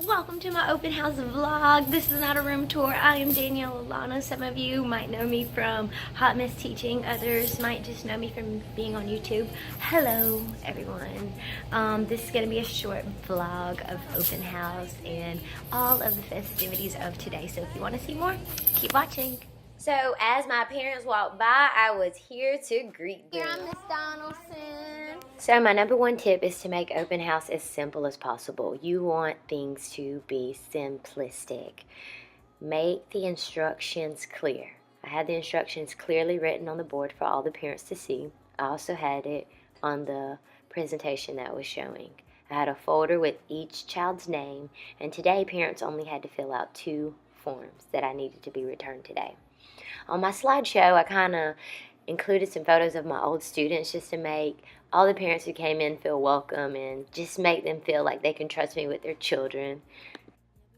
welcome to my open house vlog. This is not a room tour. I am Danielle Alana. Some of you might know me from Hot Mess Teaching. Others might just know me from being on YouTube. Hello, everyone. This is going to be a short vlog of open house and all of the festivities of today. So if you want to see more, keep watching. So as my parents walked by, I was here to greet them. Here I'm Miss Donaldson. So my number one tip is to make open house as simple as possible. You want things to be simplistic. Make the instructions clear. I had the instructions clearly written on the board for all the parents to see. I also had it on the presentation that I was showing. I had a folder with each child's name, and today parents only had to fill out 2 forms that I needed to be returned today. On my slideshow, I kind of included some photos of my old students just to make all the parents who came in feel welcome and just make them feel like they can trust me with their children.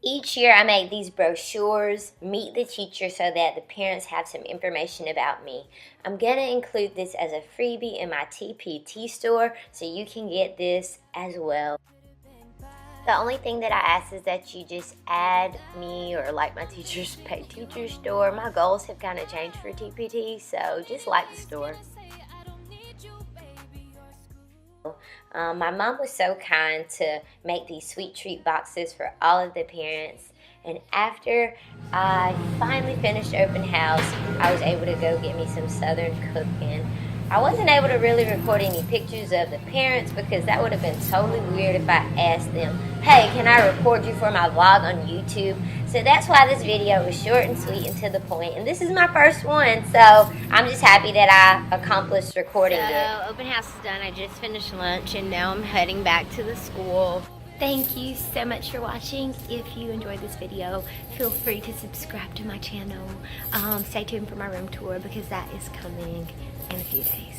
Each year I make these brochures, Meet the Teacher, so that the parents have some information about me. I'm going to include this as a freebie in my TPT store, so you can get this as well. The only thing that I ask is that you just add me or like my teacher's pay teacher store. My goals have kind of changed for TPT, so just like the store. My mom was so kind to make these sweet treat boxes for all of the parents. And after I finally finished open house, I was able to go get me some Southern Cookin. I wasn't able to really record any pictures of the parents because that would have been totally weird if I asked them, hey, can I record you for my vlog on YouTube? So that's why this video was short and sweet and to the point. And this is my first one, so I'm just happy that I accomplished recording it. So, open house is done. I just finished lunch and now I'm heading back to the school. Thank you so much for watching. If you enjoyed this video, feel free to subscribe to my channel. Stay tuned for my room tour because that is coming in a few days,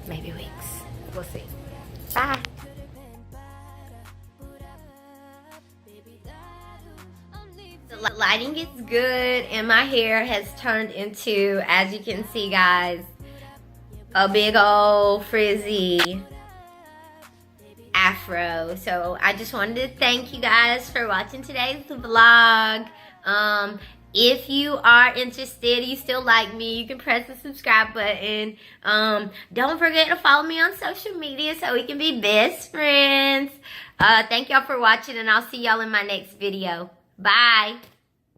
maybe weeks. We'll see. Bye. The lighting is good and my hair has turned into, as you can see guys, a big old frizzy afro. So I just wanted to thank you guys for watching today's vlog. If you are interested, you still like me, you can press the subscribe button. Don't forget to follow me on social media so we can be best friends. Thank y'all for watching and I'll see y'all in my next video. Bye.